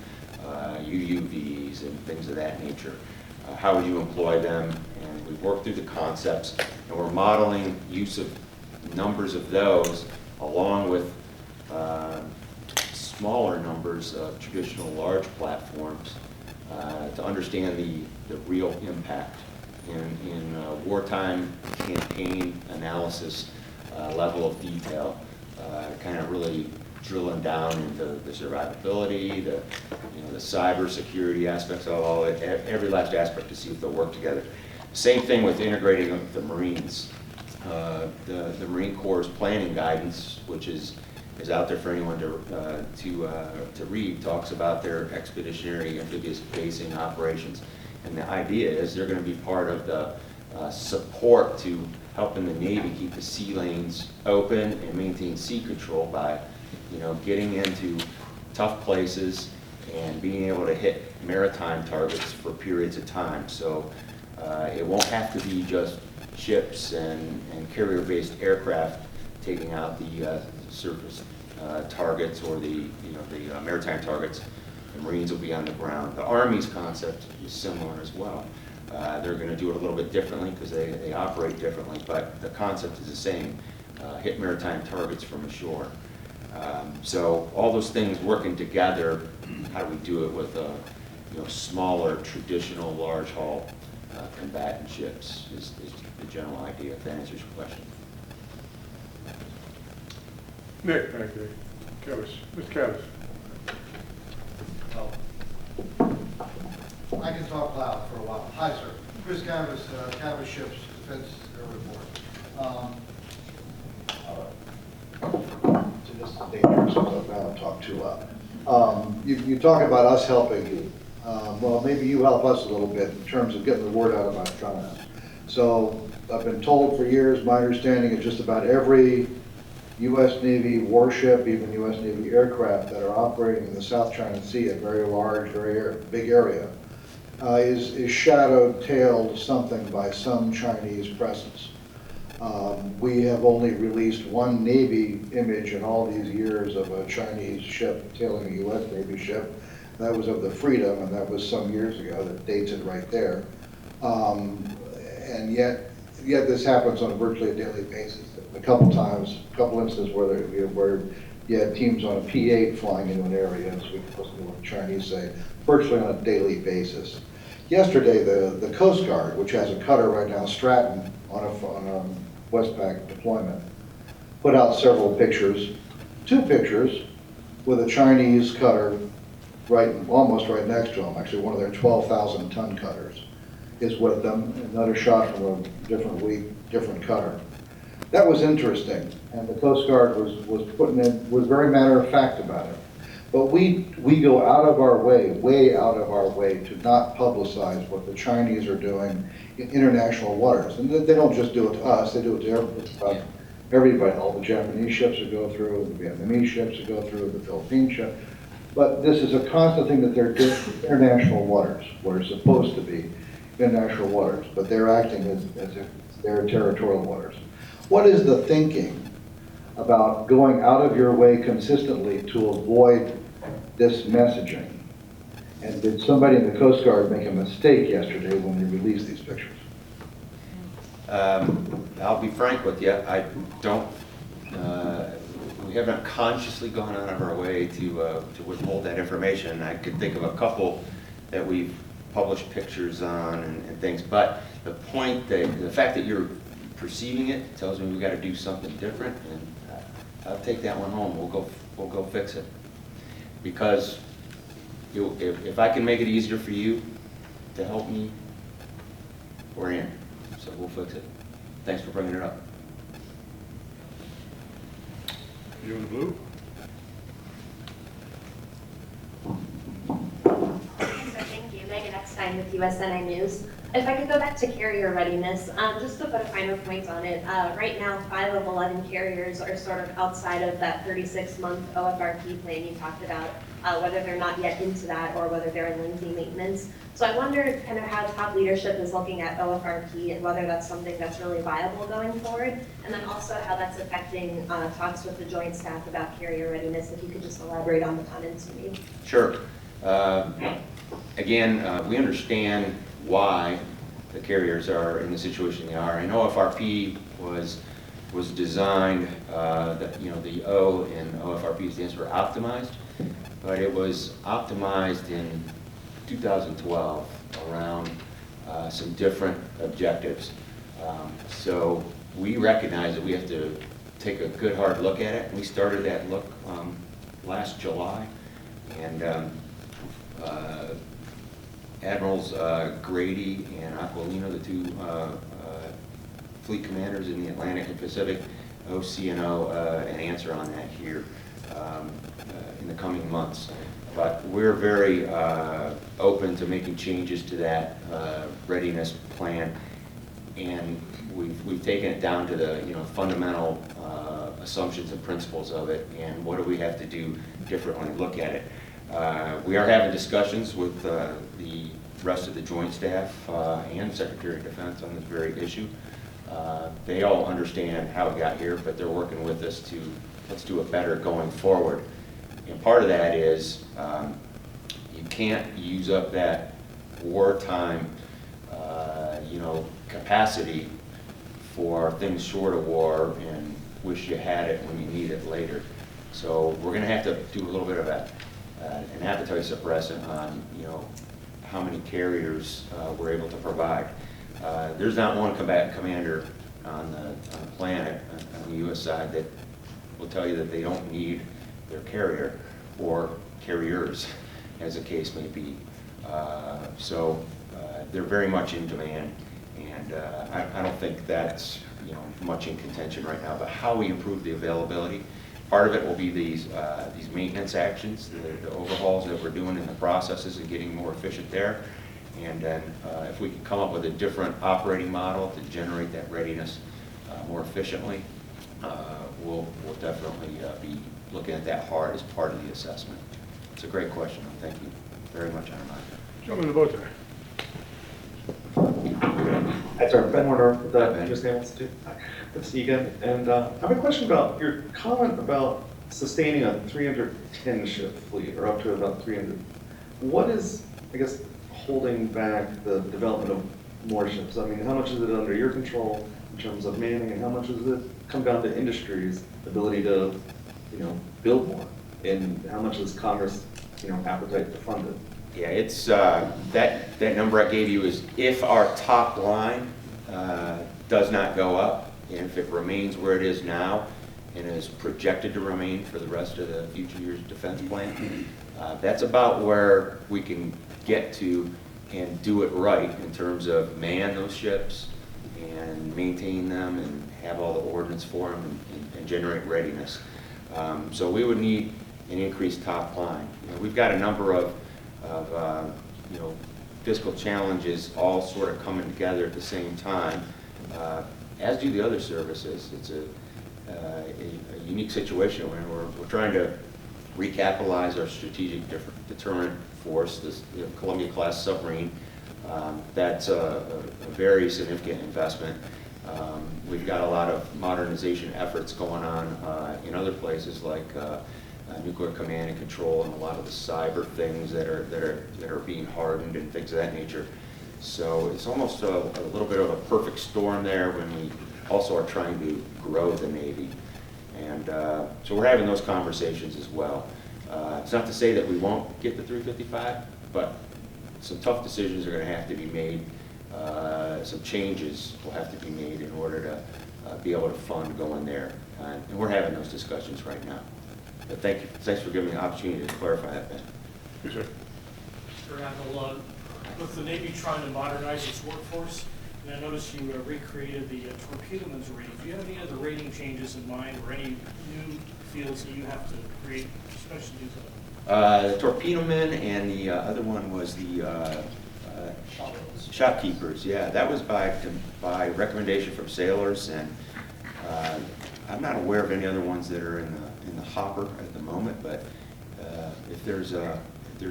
UUVs and things of that nature. How would you employ them? And we've worked through the concepts, and we're modeling use of numbers of those along with smaller numbers of traditional large platforms to understand the real impact in wartime campaign analysis level of detail, kind of really drilling down into the survivability, the cyber security aspects of all it, every last aspect to see if they'll work together. Same thing with integrating the Marines. The Marine Corps' planning guidance, which is out there for anyone to read, talks about their expeditionary amphibious basing operations. And the idea is they're going to be part of the support to helping the Navy keep the sea lanes open and maintain sea control by getting into tough places and being able to hit maritime targets for periods of time. So it won't have to be just ships and carrier-based aircraft taking out the surface targets or the maritime targets. The Marines will be on the ground. The Army's concept is similar as well. They're going to do it a little bit differently because they operate differently, but the concept is the same. Hit maritime targets from ashore. So all those things working together, how do we do it with smaller, traditional, large hull combatant ships is the general idea, if that answers your question. Nick, back there. Cavis, Mr. Cavis. I can talk loud for a while. Hi, sir. Chris Cavis, Cavis Ships Defense Air Report. So this is dangerous because I'm going to talk too loud. You talk about us helping you. Well, maybe you help us a little bit in terms of getting the word out about China. So I've been told for years, my understanding is just about every U.S. Navy warship, even U.S. Navy aircraft that are operating in the South China Sea, a very large, very big area, is shadowed, tailed something by some Chinese presence. We have only released one Navy image in all these years of a Chinese ship tailing a U.S. Navy ship. That was of the Freedom, and that was some years ago. That dates it right there. And yet this happens on virtually a daily basis. A couple instances where you had teams on a P-8 flying into an area, so we can listen to what the Chinese say, virtually on a daily basis. Yesterday, the Coast Guard, which has a cutter right now, Stratton, on a Westpac deployment, put out several pictures, 2 pictures with a Chinese cutter almost right next to them. Actually, one of their 12,000-ton cutters is with them. Another shot from a different cutter. That was interesting, and the Coast Guard was very matter of fact about it. But we go out of our way, way out of our way, to not publicize what the Chinese are doing in international waters. And they don't just do it to us; they do it to everybody. All the Japanese ships that go through, the Vietnamese ships that go through, the Philippine ships. But this is a constant thing that they're doing in international waters, where it's supposed to be international waters, but they're acting as if they're territorial waters. What is the thinking about going out of your way consistently to avoid this messaging? And did somebody in the Coast Guard make a mistake yesterday when they released these pictures? I'll be frank with you. I don't. We haven't consciously gone out of our way to withhold that information. I could think of a couple that we've published pictures on and things, but the fact that you're perceiving it tells me we've got to do something different, and I'll take that one home. We'll go fix it. Because if I can make it easier for you to help me, we're in. So we'll fix it. Thanks for bringing it up. You in blue? Thank you. Megan Eckstein with USNI News. If I could go back to carrier readiness, just to put a finer point on it, right now 5 of 11 carriers are sort of outside of that 36-month OFRP plan you talked about, whether they're not yet into that or whether they're in lengthy maintenance. So I wonder kind of how top leadership is looking at OFRP and whether that's something that's really viable going forward, and then also how that's affecting talks with the Joint Staff about carrier readiness, if you could just elaborate on the comments you made. Sure. Again, we understand why the carriers are in the situation they are. And OFRP was designed, the O in OFRP stands for optimized, but it was optimized in 2012 around some different objectives. So we recognize that we have to take a good hard look at it. We started that look last July, and Admirals Grady and Aquilino, the 2 fleet commanders in the Atlantic and Pacific, OC&O an answer on that here in the coming months. But we're very open to making changes to that readiness plan, and we've taken it down to the fundamental assumptions and principles of it, and what do we have to do differently, look at it. We are having discussions with the rest of the Joint Staff and Secretary of Defense on this very issue. They all understand how it got here, but they're working with us to let's do it better going forward. And part of that is you can't use up that wartime capacity for things short of war and wish you had it when you need it later. So we're going to have to do a little bit of an appetite suppressant on how many carriers we're able to provide. There's not one combatant commander on the planet on the U.S. side that will tell you that they don't need their carrier or carriers, as the case may be. So they're very much in demand, and I don't think that's much in contention right now. But how we improve the availability, part of it will be these maintenance actions, the overhauls that we're doing in the processes and getting more efficient there. And then if we can come up with a different operating model to generate that readiness more efficiently, we'll definitely be looking at that hard as part of the assessment. It's a great question. Thank you very much, Armand. Gentlemen, the vote there. Hi, sir. Ben Warner with Hi, the Ben. U.S. Naval Institute. Hi. Good to see you again. And I have a question about your comment about sustaining a 310 ship fleet, or up to about 300. What is, I guess, holding back the development of more ships? I mean, how much is it under your control in terms of manning, and how much does it come down to industry's ability to, build more? And how much is Congress, appetite to fund it? Yeah, it's that number I gave you is if our top line does not go up, and if it remains where it is now and is projected to remain for the rest of the future years defense plan, that's about where we can get to and do it right in terms of man those ships and maintain them and have all the ordnance for them and generate readiness. So we would need an increased top line. We've got a number of fiscal challenges all sort of coming together at the same time, as do the other services. It's a unique situation when we're trying to recapitalize our strategic deterrent force, this Columbia-class submarine. That's a very significant investment. We've got a lot of modernization efforts going on in other places like nuclear command and control and a lot of the cyber things that are being hardened and things of that nature. So it's almost a little bit of a perfect storm there when we also are trying to grow the Navy. And so we're having those conversations as well. It's not to say that we won't get the 355, but some tough decisions are going to have to be made. Some changes will have to be made in order to be able to fund going there. And we're having those discussions right now. But thanks for giving me the opportunity to clarify that, Ben. Yes, sir. Mr. Naval, with the Navy trying to modernize its workforce, and I noticed you recreated the torpedoman's rating. Do you have any other rating changes in mind or any new fields that you have to create special needs of? The torpedoman and the other one was the shopkeepers. Yeah, that was by recommendation from sailors, and I'm not aware of any other ones that are in the hopper at the moment. But if there's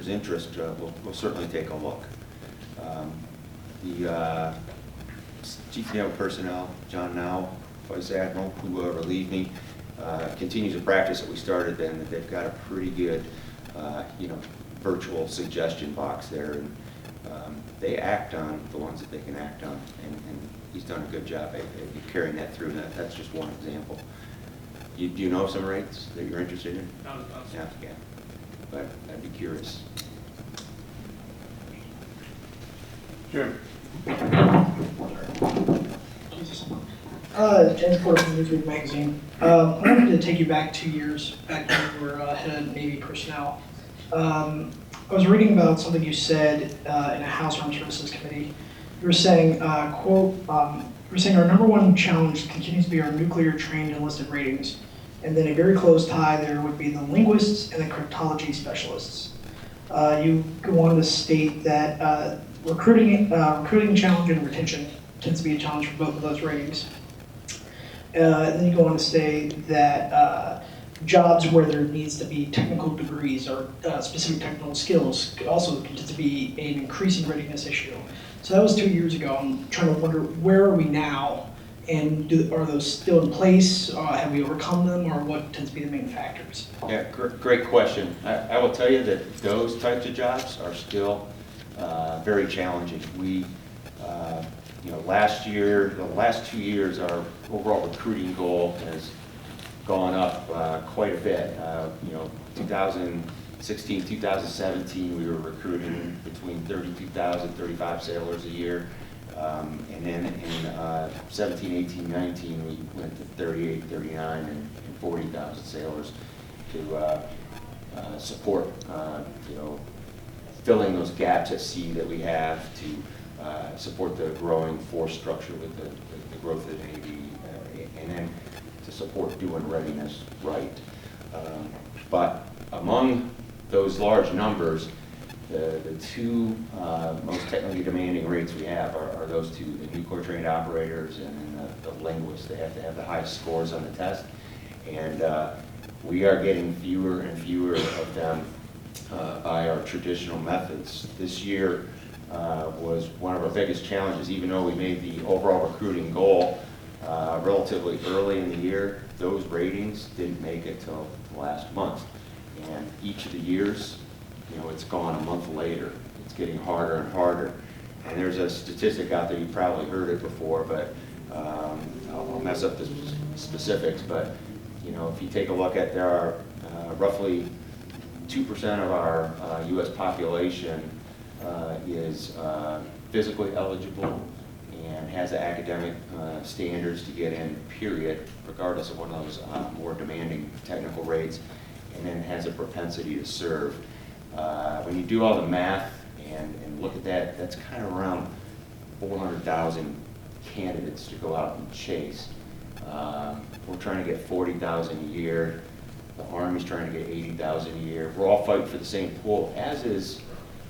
interest, we'll certainly take a look. The Chief Naval Personnel, John Naval, Vice Admiral, who relieved me, continues a practice that we started then, that they've got a pretty good, virtual suggestion box there, and they act on the ones that they can act on, and he's done a good job at carrying that through. That's just one example. Do you know some rates that you're interested in? Not Yeah, but I'd be curious. Jim. James Porter from Newsweek magazine. I wanted to take you back 2 years, back when you were head of Navy personnel. I was reading about something you said in a House Armed Services Committee. You were saying, quote, you were saying our number one challenge continues to be our nuclear trained enlisted ratings. And then a very close tie there would be the linguists and the cryptology specialists. You go on to state that recruiting challenge and retention tends to be a challenge for both of those ratings. And then you go on to say that jobs where there needs to be technical degrees or specific technical skills also tends to be an increasing readiness issue. So that was 2 years ago. I'm trying to wonder, where are we now? And are those still in place? Have we overcome them, or what tends to be the main factors? Yeah, great question. I will tell you that those types of jobs are still very challenging. We, last year, the last 2 years, our overall recruiting goal has gone up quite a bit. 2016, 2017, we were recruiting between 32,000, 35 sailors a year. And then in 17, 18, 19, we went to 38, 39, and 40,000 sailors to support, filling those gaps at sea that we have to support the growing force structure with the growth of the Navy, and then to support doing readiness right. But among those large numbers, the two most technically demanding rates we have are those two, the nuclear trained operators and then the linguists. They have to have the highest scores on the test. And we are getting fewer and fewer of them by our traditional methods. This year was one of our biggest challenges, even though we made the overall recruiting goal relatively early in the year. Those ratings didn't make it till last month. And each of the years, it's gone a month later. It's getting harder and harder. And there's a statistic out there, you've probably heard it before, but I'll mess up the specifics, but if you take a look at, there are roughly 2% of our U.S. population is physically eligible and has the academic standards to get in, period, regardless of one of those more demanding technical rates, and then has a propensity to serve. When you do all the math and look at that, that's kind of around 400,000 candidates to go out and chase. We're trying to get 40,000 a year. The Army's trying to get 80,000 a year. We're all fighting for the same pool, as is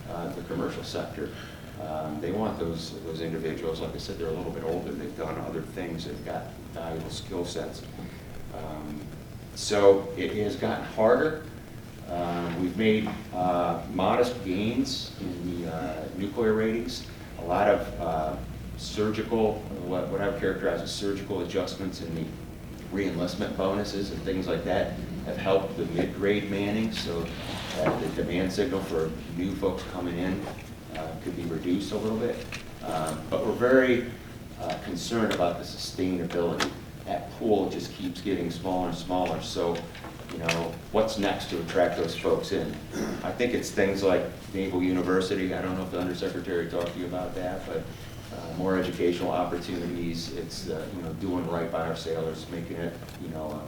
the commercial sector. They want those individuals. Like I said, they're a little bit older. They've done other things. They've got valuable skill sets. So it has gotten harder. We've made modest gains in the nuclear ratings. A lot of surgical, what I would characterize as surgical adjustments in the re-enlistment bonuses and things like that have helped the mid-grade manning, so that the demand signal for new folks coming in could be reduced a little bit. But we're very concerned about the sustainability. That pool just keeps getting smaller and smaller, so what's next to attract those folks in? I think it's things like Naval University. I don't know if the Undersecretary talked to you about that, but more educational opportunities. It's doing right by our sailors, making it a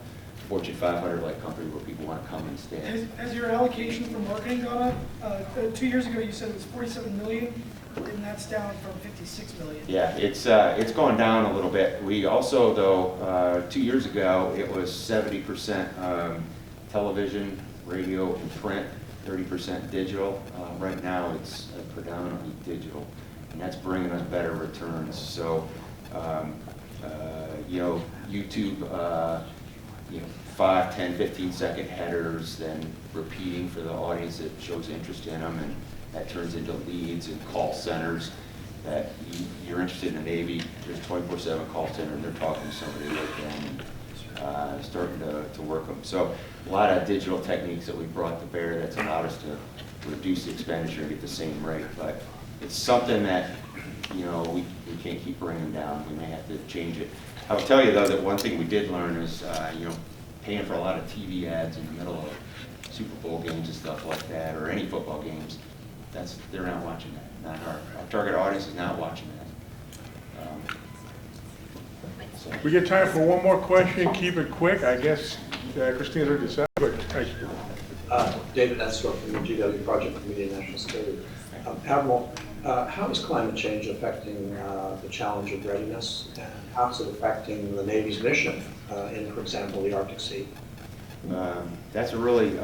Fortune 500-like company where people want to come and stay. Has your allocation for marketing gone up? 2 years ago, you said it was 47 million, and that's down from 56 million. Yeah, it's gone down a little bit. We also, though, 2 years ago, it was 70% television, radio, and print, 30% digital. Right now, it's predominantly digital, and that's bringing us better returns. So, YouTube, 5, 10, 15-second headers, then repeating for the audience that shows interest in them, and that turns into leads and call centers. That you're interested in the Navy, there's 24/7 call center, and they're talking to somebody right then, and starting to work them. So a lot of digital techniques that we brought to bear that's allowed us to reduce the expenditure and get the same rate. But it's something that we can't keep bringing down. We may have to change it. I will tell you though that one thing we did learn is paying for a lot of TV ads in the middle of Super Bowl games and stuff like that, or any football games. They're not watching that. Not our target audience is not watching that. We get time for one more question. Keep it quick. I guess Christina's already decided. Good. Thank you. David Escort from the GW Project Committee on National Security. Admiral, how is climate change affecting the challenge of readiness, and how is it affecting the Navy's mission in, for example, the Arctic Sea? That's a really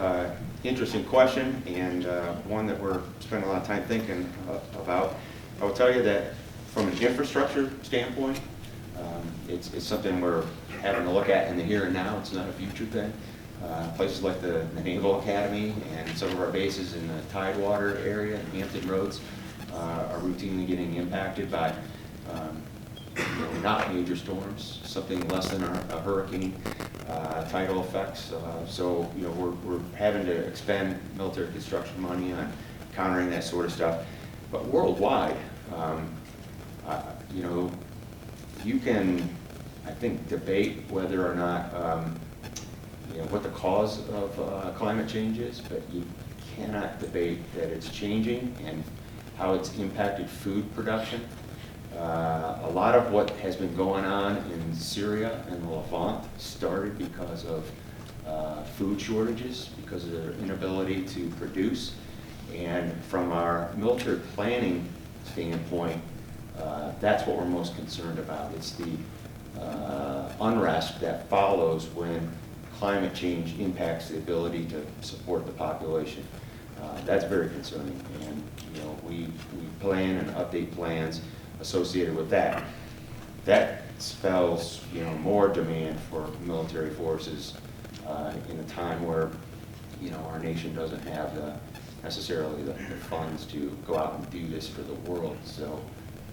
interesting question, and one that we're spending a lot of time thinking about. I will tell you that from an infrastructure standpoint, it's something we're having to look at in the here and now. It's not a future thing. Places like the Naval Academy and some of our bases in the Tidewater area and Hampton Roads are routinely getting impacted by not major storms, something less than a hurricane, tidal effects. So we're having to expend military construction money on countering that sort of stuff. But worldwide, you can, I think, debate whether or not what the cause of climate change is, but you cannot debate that it's changing and how it's impacted food production. A lot of what has been going on in Syria and the Levant started because of food shortages, because of their inability to produce. And from our military planning standpoint, that's what we're most concerned about. It's the unrest that follows when climate change impacts the ability to support the population. That's very concerning, and we plan and update plans associated with that. That spells more demand for military forces in a time where our nation doesn't have necessarily the funds to go out and do this for the world. So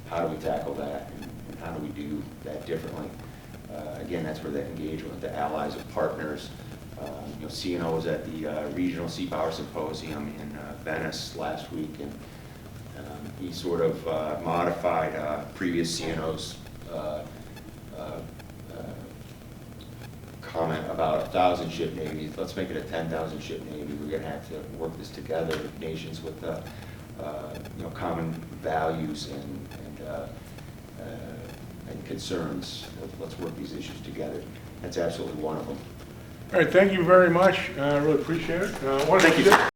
how do we tackle that, and how do we do that differently? Again, that's where that engagement with the allies and partners. CNO was at the Regional Sea Power Symposium in Venice last week, and he sort of modified previous CNO's comment about 1,000 ship navy. Let's make it a 10,000 ship navy. We're going to have to work this together, nations with common values and concerns. Let's work these issues together. That's absolutely one of them. All right, thank you very much. I really appreciate it. Thank you.